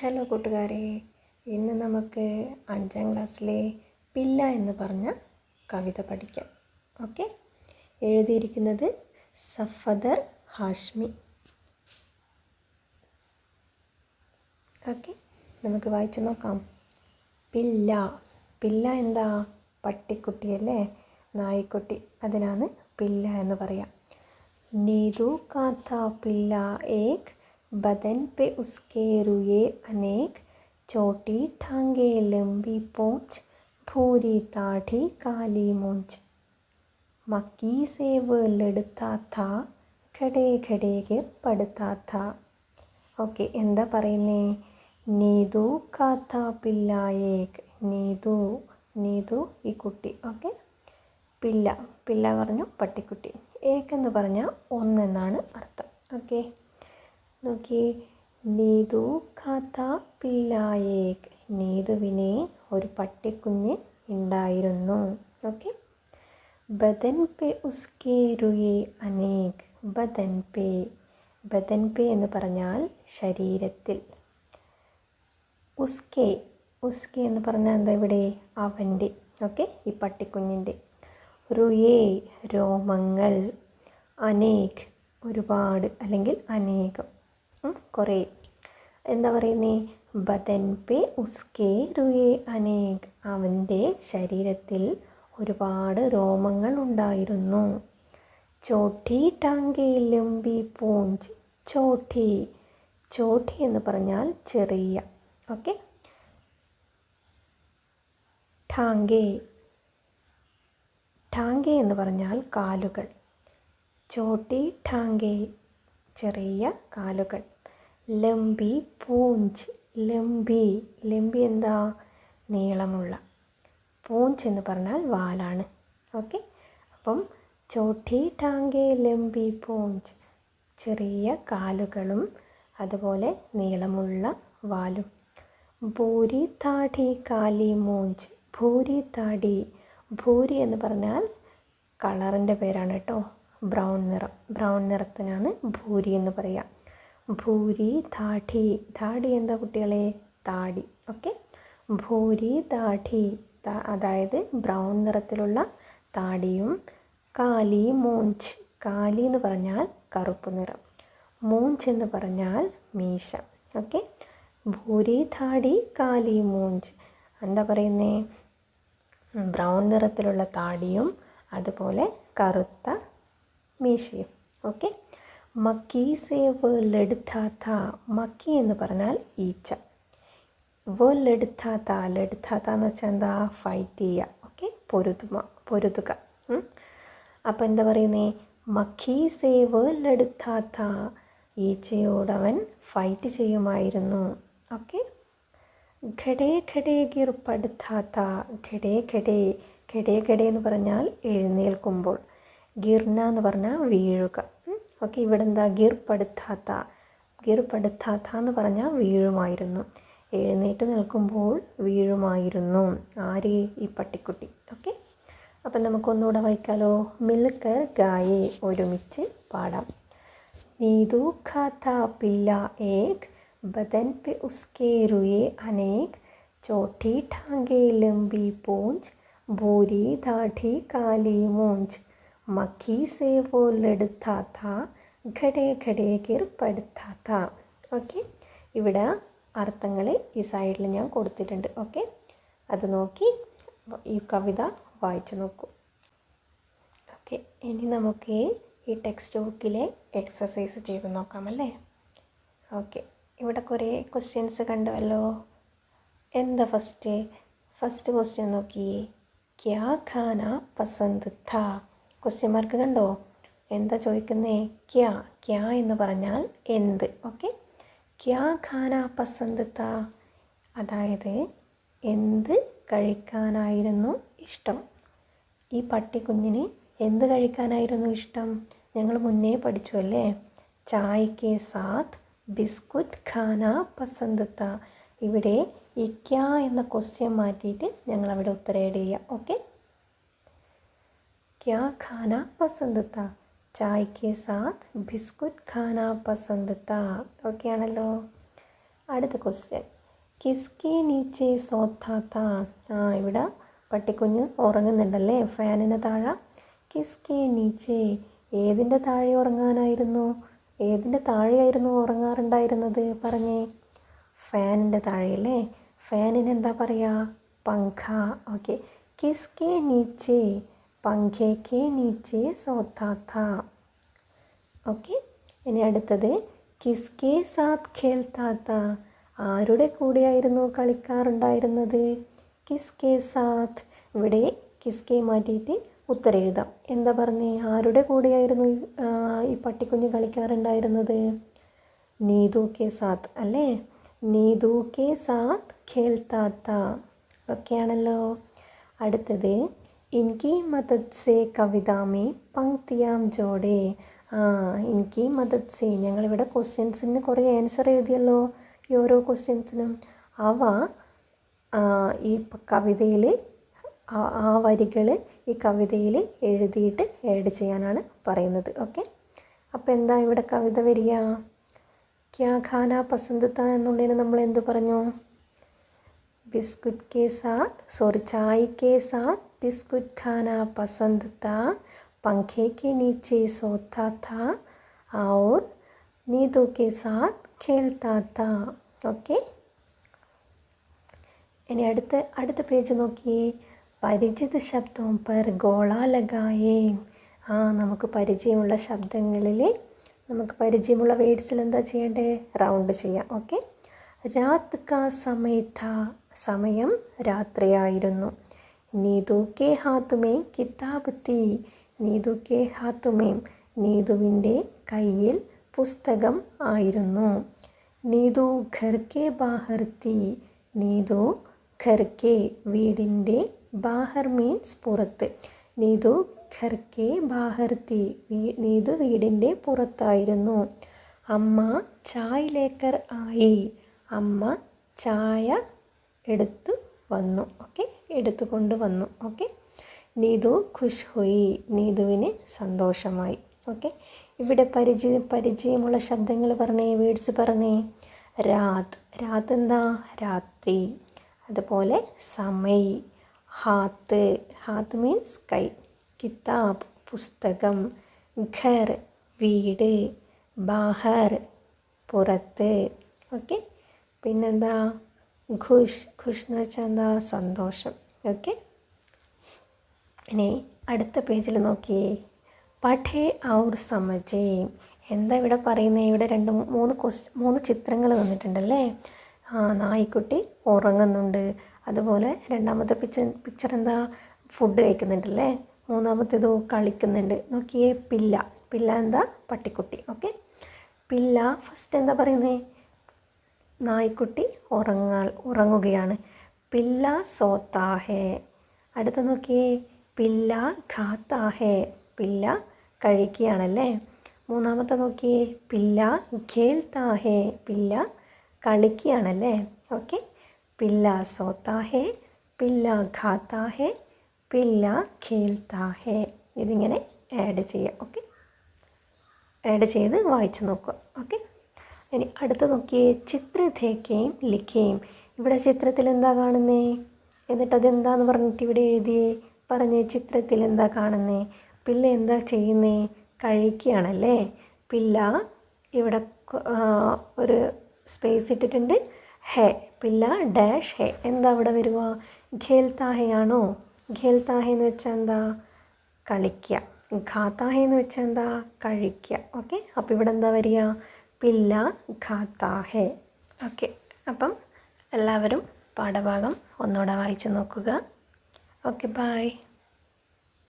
Hello കൂട്ടുകാരെ, ഇന്ന് നമുക്ക് 5ാം ക്ലാസ്സിലെ പില്ല എന്ന് പറഞ്ഞ കവിത പഠിക്കാം. ഓക്കെ, എഴുതിയിരിക്കുന്നത് സഫദർ ഹാഷ്മി. ഓക്കെ, നമുക്ക് വായിച്ചു നോക്കാം. പില്ല. പില്ല എന്താ? പട്ടിക്കുട്ടിയല്ലേ, നായ്ക്കുട്ടി. അതിനാണ് പില്ല എന്ന് പറയാം. നീതു കാത്ത പില്ല ഏക്, बदन पे उसके रुए अनेक, छोटी टांगे लंबी पूंछ, भूरी दाढ़ी काली मूंछ, मक्की से वो लड़ता था, खड़े खड़े गिर पड़ता था. ഓക്കെ, എന്താ പറയുന്നേ? നീതു കാത്ത പില്ല ഏക്. നീതു, നീതു ഈ കുട്ടി. ഓക്കെ, പില്ല, പില്ല പറഞ്ഞു പട്ടിക്കുട്ടി. ഏക് എന്ന് പറഞ്ഞാൽ ഒന്നെന്നാണ് അർത്ഥം. ഓക്കെ, നോക്കി. നീതു കാത്ത പില്ലായേക്. നീതുവിനെ ഒരു പട്ടിക്കുഞ്ഞ് ഉണ്ടായിരുന്നു. ഓക്കെ, ബദൻ പേ ഉസ്കെ രുയെ അനേക്. ബദൻ പേ, ബദൻ പേ എന്ന് പറഞ്ഞാൽ ശരീരത്തിൽ. ഉസ്കെ, ഉസ്കെ എന്ന് പറഞ്ഞാൽ എന്താ ഇവിടെ? അവൻ്റെ. ഓക്കെ, ഈ പട്ടിക്കുഞ്ഞിൻ്റെ. രുയേ രോമങ്ങൾ, അനേക് ഒരുപാട് അല്ലെങ്കിൽ അനേകം, കുറേ. എന്താ പറയുന്നേ? ബദൻ പേ ഉസ്കെ രുയേ അനേക്. അവൻ്റെ ശരീരത്തിൽ ഒരുപാട് രോമങ്ങൾ ഉണ്ടായിരുന്നു. ചോട്ടി ടാങ്കെ ലംബി പൂഞ്ച്. ചോട്ടി, ചോട്ടി എന്ന് പറഞ്ഞാൽ ചെറിയ. ഓക്കെ, ടാങ്കെ, ടാങ്കെ എന്ന് പറഞ്ഞാൽ കാലുകൾ. ചോട്ടി ടാങ്കെ ചെറിയ കാലുകൾ. ലംബി പൂഞ്ച്. ലംബി, ലംബി എന്താ? നീളമുള്ള. പൂഞ്ച് എന്ന് പറഞ്ഞാൽ വാലാണ്. ഓക്കെ, അപ്പം ചോട്ടി ടാങ്കെ ലംബി പൂഞ്ച്, ചെറിയ കാലുകളും അതുപോലെ നീളമുള്ള വാലും. ഭൂരി താടി കാലി മൂഞ്ച്. ഭൂരി താടി, ഭൂരി എന്ന് പറഞ്ഞാൽ കളറിൻ്റെ പേരാണ് കേട്ടോ. ബ്രൗൺ നിറം, ബ്രൗൺ നിറത്തിനാണ് ഭൂരി എന്ന് പറയാം. ഭൂരി താടി, താടി എന്താ കുട്ടികളെ? താടി. ഓക്കെ, ഭൂരി താടി അതായത് ബ്രൗൺ നിറത്തിലുള്ള താടിയും. കാലി മൂഞ്ച്, കാലി എന്ന് പറഞ്ഞാൽ കറുപ്പ് നിറം. മൂഞ്ച് എന്ന് പറഞ്ഞാൽ മീശ. ഓക്കെ, ഭൂരി താടി കാലി മൂഞ്ച്. എന്താ പറയുന്നേ? ബ്രൗൺ നിറത്തിലുള്ള താടിയും അതുപോലെ കറുത്ത മീശയും. ഓക്കെ, മക്കി സേ വോ ലഡ്താ താ. മക്കി എന്ന് പറഞ്ഞാൽ ഈച്ച. വോ ലഡ്താ താ, ലഡ്താ താ എന്ന് വെച്ചാൽ എന്താ? ഫൈറ്റ് ചെയ്യുക. ഓക്കെ, പൊരുതുക. അപ്പോൾ എന്താ പറയുന്നേ? മക്കി സേ വോ ലഡ്താ താ, ഈച്ചയോടവൻ ഫൈറ്റ് ചെയ്യുമായിരുന്നു. ഓക്കെ, ഘടേ ഘടേ ഗിർ പടുത്താ താ. ഘടേ ഘടേ, ഘടേ ഘടേ എന്ന് പറഞ്ഞാൽ എഴുന്നേൽക്കുമ്പോൾ. ഗിർന എന്ന് പറഞ്ഞാൽ വീഴുക. ഓക്കെ, ഇവിടെ എന്താ? ഗിർ പടുത്താത്ത. ഗിർ പടുത്താത്ത എന്ന് പറഞ്ഞാൽ വീഴുമായിരുന്നു. എഴുന്നേറ്റ് നിൽക്കുമ്പോൾ വീഴുമായിരുന്നു. ആര്? ഈ പട്ടിക്കുട്ടി. ഓക്കെ, അപ്പം നമുക്കൊന്നുകൂടെ വായിക്കാലോ. മിൽക്കർ ഗായേ, ഒരുമിച്ച് പാടാം. നീതു ഖാത്ത പില്ല ഏക്, ബദൻ പെ ഉസ്കെ രുയെ അനേക്, ചോട്ടി ടാങ്കെ ലംബി പൂഞ്ച്, ഭൂരി ദാढ़ी കാലി മൂഞ്ച്, മക്കി സേ വോ ലഡ്താ താ, ഘടേ ഘടേ ഗിർ പടുത്താ താ. ഓക്കെ, ഇവിടെ അർത്ഥങ്ങൾ ഈ സൈഡിൽ ഞാൻ കൊടുത്തിട്ടുണ്ട്. ഓക്കെ, അത് നോക്കി ഈ കവിത വായിച്ചു നോക്കൂ. ഓക്കെ, ഇനി നമുക്ക് ഈ ടെക്സ്റ്റ് ബുക്കിലെ എക്സസൈസ് ചെയ്ത് നോക്കാമല്ലേ? ഓക്കെ, ഇവിടെ കുറേ ക്വസ്റ്റ്യൻസ് കണ്ടുവല്ലോ. എന്താ ഫസ്റ്റ് ക്വസ്റ്റ്യൻ നോക്കിയേ. ക്യാ ഖാന പസന്ത് താ. ക്വസ്റ്റ്യൻ മാർക്ക് കണ്ടോ? എന്താ ചോദിക്കുന്നേ? ക്യാ, ക്യാ എന്ന് പറഞ്ഞാൽ എന്ത്. ഓക്കെ, ക്യാ ഖാന പസന്ത് താ, അതായത് എന്ത് കഴിക്കാനായിരുന്നു ഇഷ്ടം? ഈ പട്ടിക്കുഞ്ഞിന് എന്ത് കഴിക്കാനായിരുന്നു ഇഷ്ടം? ഞങ്ങൾ മുന്നേ പഠിച്ചു അല്ലേ? ചായ് കെ സാത്ത് ബിസ്കുറ്റ് ഖാന പസന്ത് താ. ഇവിടെ ഈ ക്യാ എന്ന ക്വസ്റ്റ്യൻ മാറ്റിയിട്ട് ഞങ്ങളവിടെ ഉത്തരം ആഡ് ചെയ്യുക. ഓക്കെ, ക്യാ ഖാന പസന്ത് താ, ചായ് കെ സാത്ത് ബിസ്കുറ്റ് ഖാന പസന്ത് താ. ഓക്കെ ആണല്ലോ. അടുത്ത ക്വസ്റ്റ്യൻ. കിസ്കെ നീച്ചെ സോത്താ താ. ഇവിടെ പട്ടിക്കുഞ്ഞ് ഉറങ്ങുന്നുണ്ടല്ലേ ഫാനിന് താഴെ. കിസ്കെ നീച്ചെ, ഏതിൻ്റെ താഴെ ഉറങ്ങാനായിരുന്നു? ഏതിൻ്റെ താഴെയായിരുന്നു ഉറങ്ങാറുണ്ടായിരുന്നത്? പറഞ്ഞേ. ഫാനിൻ്റെ താഴെയല്ലേ. ഫാനിന് എന്താ പറയുക? പങ്ക. ഓക്കെ. കിസ്കെ നീച്ചെ, പങ്കേക്കെ നീച്ചെ സോത്താ താ. ഓക്കെ. ഇനി അടുത്തത് കിസ്കെ സാത്ത് ഖേൽത്താ താ. ആരുടെ കൂടെയായിരുന്നു കളിക്കാറുണ്ടായിരുന്നത്? കിസ്കെ സാത്ത്. ഇവിടെ കിസ്കെ മാറ്റിയിട്ട് ഉത്തരം എഴുതാം. എന്താ പറഞ്ഞേ? ആരുടെ കൂടെയായിരുന്നു ഈ പട്ടിക്കുഞ്ഞ് കളിക്കാറുണ്ടായിരുന്നത്? നീതു കെ സാത്ത് അല്ലേ. നീതു കെ സാത്ത് ഖേൽത്താ താ. ഓക്കെ ആണല്ലോ. അടുത്തത് ഇൻകി മദദ് സേ കവിതാമേ പങ്ക്തിയാം ജോഡേ. ഇൻകി മദദ് സേ, ഞങ്ങളിവിടെ ക്വസ്റ്റ്യൻസിന് കുറേ ആൻസർ എഴുതിയല്ലോ ഈ ഓരോ ക്വസ്റ്റ്യൻസിനും. അവ ഈ കവിതയിൽ ആ വരികൾ ഈ കവിതയിൽ എഴുതിയിട്ട് ആഡ് ചെയ്യാനാണ് പറയുന്നത്. ഓക്കെ. അപ്പോൾ എന്താ ഇവിടെ കവിത വരിക? ക്യാ ഖാന പസന്ത് താ എന്നുള്ളതിന് നമ്മൾ എന്ത് പറഞ്ഞു? ബിസ്കുറ്റ് കെ സാത്ത്, ചായ് കെ സാത്ത് ബിസ്കുറ്റ് ഖാന പസന്ത് താ, पंखे के नीचे सोता था और नीतू के साथ खेलता था. ഓക്കെ. ഇനി അടുത്ത പേജ് നോക്കിയേ. പരിചിത ശബ്ദവും പർ ഗോള ലഗായേ. നമുക്ക് പരിചയമുള്ള ശബ്ദങ്ങളിൽ നമുക്ക് പരിചയമുള്ള വേർഡ്സിൽ എന്താ ചെയ്യേണ്ടത്? റൗണ്ട് ചെയ്യാം. ഓക്കെ. രാത് കാ സമയ ഥാ, സമയം രാത്രിയായിരുന്നു. നീതു കെ ഹാത്ത് മേ കിതാബ് തീ, നീതു കെ ഹാത്തുമേം, നീതുവിൻ്റെ കയ്യിൽ പുസ്തകം ആയിരുന്നു. നീതു ഘർ കെ ബാഹർ തീ, നീതു ഘർ കെ വീടിൻ്റെ, ബാഹർ മീൻസ് പുറത്ത്. നീതു ഘർ കെ ബാഹർ തീ, നീതു വീടിൻ്റെ പുറത്തായിരുന്നു. അമ്മ ചായ് ലേക്കർ ആയി, അമ്മ ചായ എടുത്തു വന്നു. ഓക്കെ, എടുത്തുകൊണ്ട് വന്നു. ഓക്കെ. നീതു ഖുഷ് ഹുയി, നീതുവിന് സന്തോഷമായി. ഓക്കെ. ഇവിടെ പരിചയമുള്ള ശബ്ദങ്ങൾ പറഞ്ഞേ, വേർഡ്സ് പറഞ്ഞേ. രാത്, രാത് എന്താ? രാത്രി. അതുപോലെ സമയ്, ഹാത്ത്, ഹാത്ത് മീൻസ് കൈ. കിതാബ് പുസ്തകം, ഘർ വീട്, ബാഹർ പുറത്ത്. ഓക്കെ. പിന്നെന്താ? ഖുഷ്, ഖുഷ് എന്ന് വെച്ചാൽ എന്താ? സന്തോഷം. ഓക്കെ. ഇനി അടുത്ത പേജിൽ നോക്കിയേ. പഠേ ഔർ സമജേ. എന്താ ഇവിടെ പറയുന്നത്? ഇവിടെ മൂന്ന് ചിത്രങ്ങൾ തന്നിട്ടുണ്ടല്ലേ. നായ്ക്കുട്ടി ഉറങ്ങുന്നുണ്ട്. അതുപോലെ രണ്ടാമത്തെ പിക്ചർ എന്താ? ഫുഡ് കഴിക്കുന്നുണ്ടല്ലേ. മൂന്നാമത്തേതോ കളിക്കുന്നുണ്ട്. നോക്കിയേ, പില്ല. പില്ല എന്താ? പട്ടിക്കുട്ടി. ഓക്കെ. പില്ല ഫസ്റ്റ് എന്താ പറയുന്നത്? നായ്ക്കുട്ടി ഉറങ്ങുകയാണ്. പില്ല സോത്താ ഹേ. അടുത്ത നോക്കിയേ, പില്ല ഖാത്താ ഹേ. പില്ല കഴിക്കുകയാണല്ലേ. മൂന്നാമത്തെ നോക്കിയേ, പില്ല ഖേൽത്താ ഹേ. പില്ല കളിക്കുകയാണല്ലേ. ഓക്കെ. പില്ല സോത്താ ഹേ, പില്ല ഖാത്താ ഹേ, പില്ല ഖേൽത്താ ഹേ. ഇതിങ്ങനെ ആഡ് ചെയ്യുക. ഓക്കെ. ആഡ് ചെയ്ത് വായിച്ചു നോക്കുക. ഓക്കെ. ഇനി അടുത്ത് നോക്കിയേ. ചിത്ര ദേഖേം ലിഖേം. ഇവിടെ ചിത്രത്തിൽ എന്താ കാണുന്നേ? എന്നിട്ട് അതെന്താന്ന് പറഞ്ഞിട്ട് ഇവിടെ എഴുതിയേ. പറഞ്ഞ് ചിത്രത്തിൽ എന്താ കാണുന്നേ? പില്ല എന്താ ചെയ്യുന്നേ? കഴിക്കുകയാണല്ലേ. പില്ല ഇവിടെ ഒരു സ്പേസ് ഇട്ടിട്ടുണ്ട്. ഹേ, പില്ല ഡാഷ് ഹേ. എന്താ ഇവിടെ വരുക? ഖേൽത്താ ഹേ ആണോ? ഖേൽത്താ ഹേ എന്ന് വെച്ചാൽ എന്താ? കളിക്കുക. ഖാത്താ ഹേ എന്ന് വെച്ചാൽ എന്താ? കഴിക്കുക. ഓക്കെ. അപ്പോൾ ഇവിടെ എന്താ വരിക? പില്ല ഖാത്താ ഹേ. ഓക്കെ. അപ്പം എല്ലാവരും പാഠഭാഗം ഒന്നുകൂടെ വായിച്ചു നോക്കുക. Okay, by.